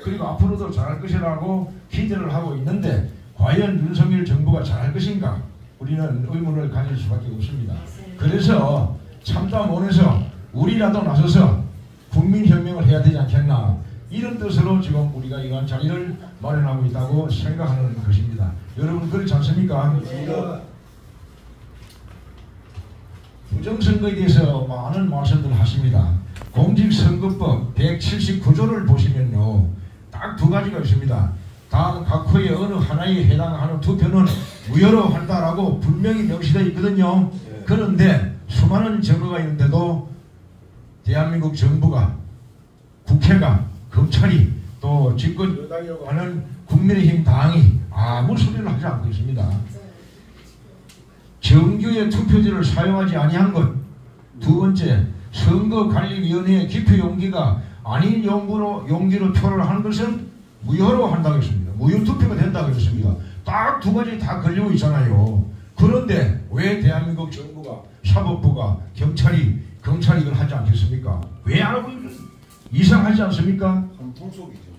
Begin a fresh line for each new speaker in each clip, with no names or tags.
그리고 앞으로도 잘할 것이라고 기대를 하고 있는데 과연 윤석열 정부가 잘할 것인가? 우리는 의문을 가질 수밖에 없습니다. 그래서 참담원에서 우리라도 나서서 국민혁명을 해야 되지 않겠나, 이런 뜻으로 지금 우리가 이러한 자리를 마련하고 있다고 생각하는 것입니다. 여러분 그렇지 않습니까? 부정선거에 대해서 많은 말씀들 하십니다. 공직선거법 179조를 보시면요, 딱 두 가지가 있습니다. 다음 각 호의 어느 하나에 해당하는 투표는 무효로 한다라고 분명히 명시되어 있거든요. 그런데 수많은 증거가 있는데도 대한민국 정부가, 국회가, 검찰이, 또 집권 여당이라고 하는 국민의힘 당이 아무 소리를 하지 않고 있습니다. 정규의 투표지를 사용하지 아니한 것, 두 번째, 선거관리위원회의 기표 용기가 아닌 용기로 표를 하는 것은 무효로 한다고 했습니다. 무효투표가 된다고 했습니다. 딱 두 가지 다 걸리고 있잖아요. 그런데 왜 대한민국 정부가, 사법부가, 검찰이 이걸 하지 않겠습니까? 왜 안 하고 있는, 이상하지 않습니까?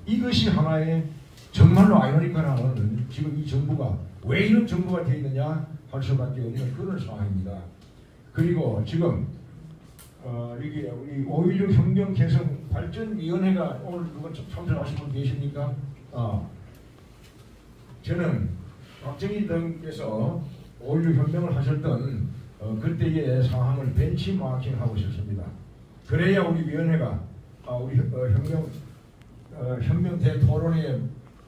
이것이 하나의 정말로 아이러니컬한, 지금 이 정부가 왜 이런 정부가 되어 있느냐 할 수밖에 없는 그런 상황입니다. 그리고 지금 여기 우리 5.16 혁명 개성 발전위원회가 오늘 누가 참석하신 분 계십니까? 저는 박정희 등께서 5.16 혁명을 하셨던 그때의 상황을 벤치마킹하고 있었습니다. 그래야 우리 위원회가 우리 혁명 대토론의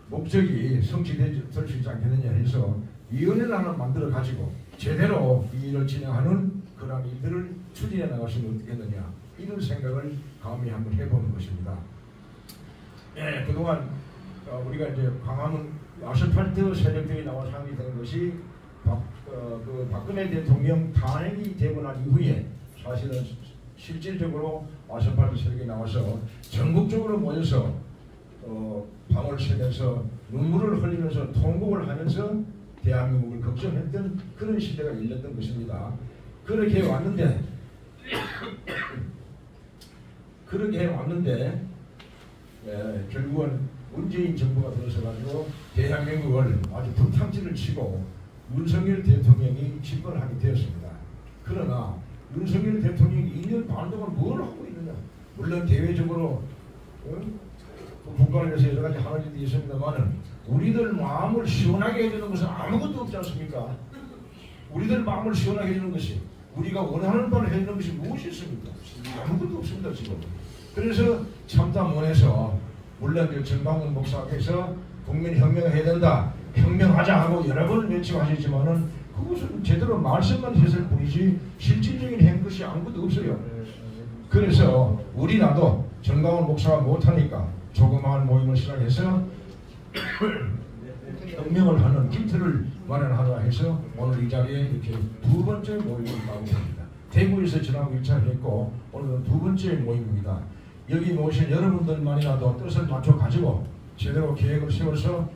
목적이 성취될 수 있지 않겠느냐 해서 위원회를 하나 만들어 가지고 제대로 이 일을 진행하는 그런 일들을 추진해 나가시면 어떻겠느냐, 이런 생각을 감히 한번 해보는 것입니다. 예, 그동안 우리가 이제 광화문 아스팔트 세력들이 나와 상이 된 것이 박근혜 대통령 탄핵이 되고 난 이후에 사실은 실질적으로 아스팔트 세력이 나와서 전국적으로 모여서 밤을 새면서 눈물을 흘리면서 통곡을 하면서 대한민국을 걱정했던 그런 시대가 열렸던 것입니다. 그렇게 왔는데 결국은 문재인 정부가 들어서가지고 대한민국을 아주 불탕질을 치고 윤석열 대통령이 집권하게 되었습니다. 그러나 윤석열 대통령이 2년 반 동안 뭘 하고 있느냐, 물론 대외적으로 국가를 위해서 여러 가지 하는 일이 있습니다만은 우리들 마음을 시원하게 해주는 것은 아무것도 없지 않습니까? 우리들 마음을 시원하게 해주는 것이, 우리가 원하는 바를 해주는 것이 무엇이 있습니까? 아무것도 없습니다 지금. 그래서 참담원에서 물론 정광훈 목사께서 국민혁명을 해야 된다, 혁명하자 하고 여러 번을 외치하셨지만은 그것은 제대로 말씀만 했을 뿐이지 실질적인 행것이 아무것도 없어요. 그래서 우리라도 정광훈 목사가 못하니까 조그마한 모임을 시작해서 혁명을 하는 기틀을 마련하자 해서 오늘 이 자리에 이렇게 두 번째 모임을 나오게 됩니다. 대구에서 지난번 1차를 했고 오늘은 두 번째 모임입니다. 여기 모신 여러분들만이라도 뜻을 맞춰 가지고 제대로 계획을 세워서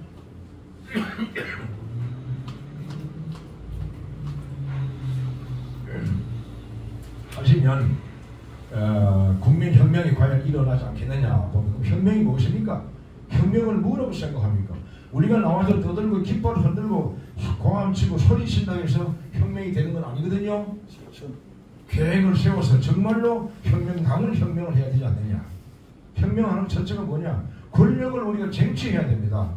하시면 국민혁명이 과연 일어나지 않겠느냐. 혁명이 무엇입니까? 혁명을 뭐라고 생각합니까? 우리가 나와서 떠들고 깃발을 흔들고 고함치고 소리친다고 해서 혁명이 되는 건 아니거든요. 계획을 세워서 정말로 혁명당을 혁명을 해야 되지 않느냐. 혁명하는 첫째가 뭐냐? 권력을 우리가 쟁취해야 됩니다.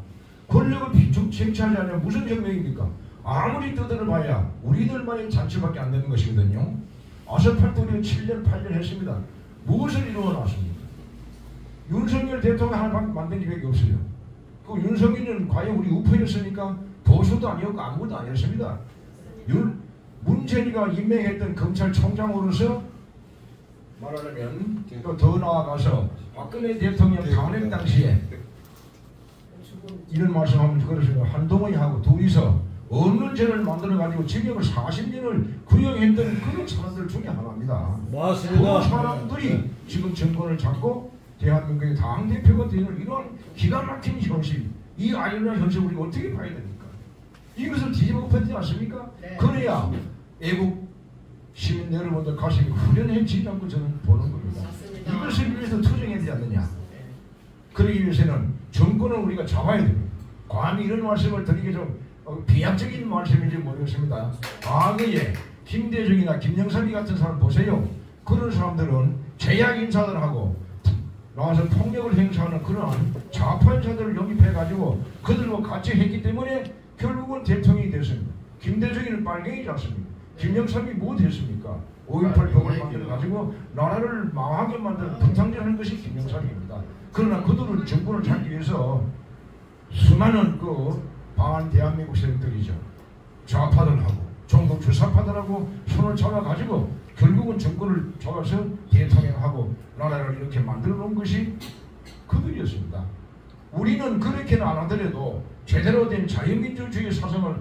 권력을 쟁취하지 않으면 무슨 혁명입니까? 아무리 떠들어봐야 우리들만의 잔치밖에 안 되는 것이거든요. 아스팔트 우리가 7년 8년 했습니다. 무엇을 이루어 놨습니까? 윤석열 대통령 하나 만든 계획이 없어요. 그 윤석열은 과연 우리 우표였습니까? 보수도 아니었고 아무것도 아니었습니다. 문재인이가 임명했던 검찰총장으로서 말하자면 또 더 나아가서 박근혜 대통령 탄핵 당시에 이런 말씀하면 그러시면 한동훈이하고 둘이서 없는 죄를 만들어가지고 징역을 40년을 구형했던 그런 사람들 중에 하나입니다.
맞습니다.
그 사람들이 지금 정권을 잡고 대한민국의 당대표가 되는 이런 기가 막힌 현실, 이 아이러니한 현실 우리가 어떻게 봐야 됩니까? 이것을 뒤집어 엎어지지 않습니까? 네. 그래야 애국 시민 여러분들 가슴이 후련해지지 않고 저는 보는 겁니다. 맞습니다. 이것을 위해서 투쟁해야 되지 않느냐. 그러기 위해서는 정권을 우리가 잡아야 됩니다. 감히 이런 말씀을 드리기 좀 비약적인 말씀인지 모르겠습니다. 과거에 김대중이나 김영삼이 같은 사람 보세요. 그런 사람들은 제약 인사들하고 나와서 폭력을 행사하는 그러한 좌파 인사들을 영입해가지고 그들과 같이 했기 때문에 결국은 대통령이 됐습니다. 김대중이는 빨갱이지 않습니까? 김영삼이 못했습니까? 5.18 법을 만들어가지고 나라를 망하게 만드는 분탕질하는 것이 김영삼입니다. 그러나 그들은 정권을 잡기 위해서 수많은 그 방한 대한민국 세력들이죠. 좌파들하고 종북 주사파들하고 손을 잡아가지고 결국은 정권을 잡아서 대통령하고 나라를 이렇게 만들어 놓은 것이 그들이었습니다. 우리는 그렇게는 안 하더라도 제대로 된 자유민주주의 사상을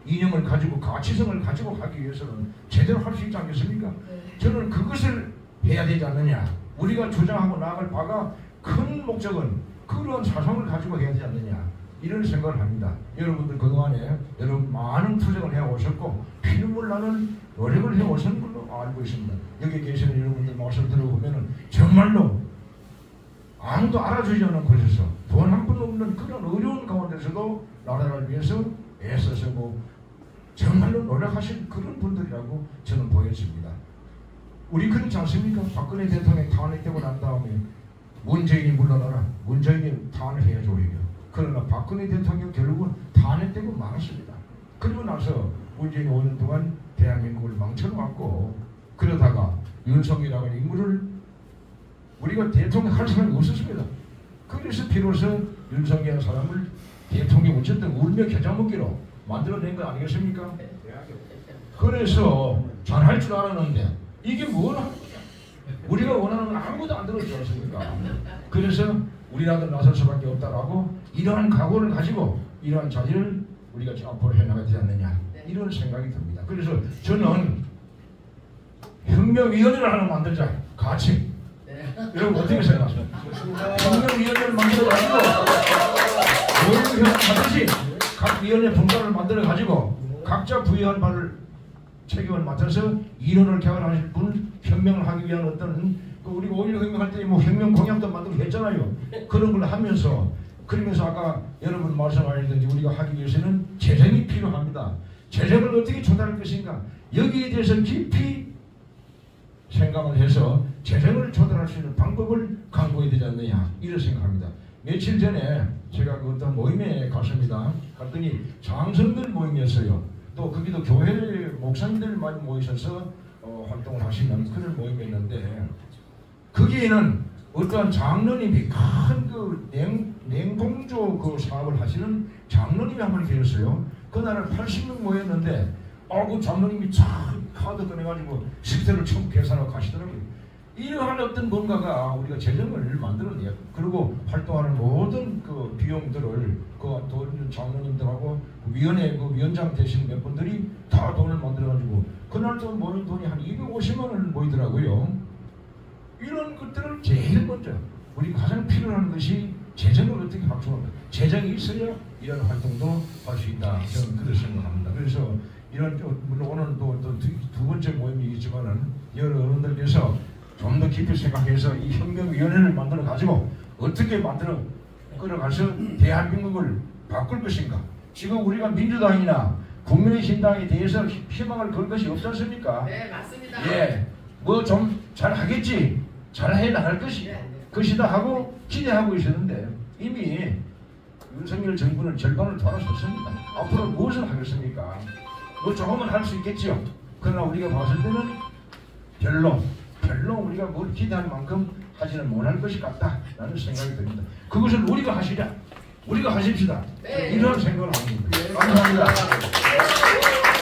이념을 가지고 가치성을 가지고 하기 위해서는 제대로 할 수 있지 않겠습니까? 저는 그것을 해야 되지 않느냐. 우리가 주장하고 나아갈 바가 큰 목적은 그런 사상을 가지고 해야 되지 않느냐. 이런 생각을 합니다. 여러분들 그동안에 여러분 많은 투쟁을 해오셨고 피눈물 나는 노력을 해오신 걸로 알고 있습니다. 여기 계시는 여러분들 말씀 들어보면 정말로 아무도 알아주지 않는 곳에서 돈 한 푼 없는 그런 어려운 가운데서도 나라를 위해서 애써서고 정말로 노력하신 그런 분들이라고 저는 보여집니다. 우리 그렇지 않습니까? 박근혜 대통령이 탄핵되고 난 다음에 문재인이 물러나라. 문재인이 탄핵해야죠. 오히려. 그러나 박근혜 대통령 결국은 탄핵되고 망했습니다. 그리고 나서 문재인이 5년 동안 대한민국을 망쳐놓았고 그러다가 윤석열이라는 인물을 우리가 대통령 할 사람이 없었습니다. 그래서 비로소 윤석열 사람을 대통령 어쨌든 울며 겨자 먹기로 만들어낸 거 아니겠습니까? 그래서 잘할 줄 알았는데 이게 뭐라? 우리가 원하는 건 아무도 안 들어주지 않습니까? 그래서 우리라도 나설 수밖에 없다라고 이러한 각오를 가지고 이러한 자질을 우리가 앞으로 해나가야 되지 않느냐 이런 생각이 듭니다. 그래서 저는 혁명위원회를 하나 만들자. 같이. 여러분 어떻게 생각하십니까? 혁명위원회를 만들어가지고 하듯이 각 위원회 분과를 만들어가지고 각자 부여한 바를 책임을 맡아서 이론을 개발하실 분, 혁명을 하기 위한 어떤 우리가 5.16 혁명할 때 뭐 혁명 공약도 만들고 했잖아요. 그런 걸 하면서 그러면서 아까 여러분 말씀하셨듯이 우리가 하기 위해서는 재정이 필요합니다. 재정을 어떻게 조달할 것인가 여기에 대해서 깊이 생각을 해서 재정을 조달할 수 있는 방법을 강구해야 되지 않느냐 이런 생각합니다. 며칠 전에 제가 그 어떤 모임에 갔습니다. 갔더니 장성들 모임이었어요. 또 거기도 교회 목사님들 많이 모이셔서 활동을 하시는 그런 모임이었는데 거기에는 어떠한 장로님이 큰 그 냉동조 그 사업을 하시는 장로님이 한 분 계셨어요. 그날은 80명 모였는데 그 장로님이 참 카드 꺼내가지고 식세를 처음 계산하고 가시더라고요. 이러한 어떤 뭔가가 우리가 재정을 만들어내야 그리고 활동하는 모든 그 비용들을 그 돈 장로님들하고 그 위원회 그 위원장 되신 몇 분들이 다 돈을 만들어가지고 그날 또 모인 돈이 한 250만 원 모이더라고요. 이런 것들을 제일 먼저 우리 가장 필요한 것이 재정을 어떻게 확충합니까? 재정이 있어야 이런 활동도 할 수 있다. 저는 그렇게 생각합니다. 그래서 이런 물론 오늘 또 두 번째 모임이겠지만은 여러 어른들께서 좀 더 깊이 생각해서 이 혁명위원회를 만들어 가지고 어떻게 만들어 끌어가서 대한민국을 바꿀 것인가. 지금 우리가 민주당이나 국민의힘당에 대해서 희망을 걸 것이 없지 않습니까?
네, 맞습니다.
예, 뭐 좀 잘하겠지, 잘해 나갈 것이다 하고 기대하고 있었는데 이미 윤석열 정부는 절반을 돌아섰습니다. 앞으로 무엇을 하겠습니까? 뭐 조금은 할 수 있겠지요. 그러나 우리가 봤을 때는 별로 우리가 뭘 기대할 만큼 하지는 못할 것이 같다라는 생각이 듭니다. 그것을 우리가 하시자. 우리가 하십시다. 네. 이런 생각을 합니다. 네. 감사합니다.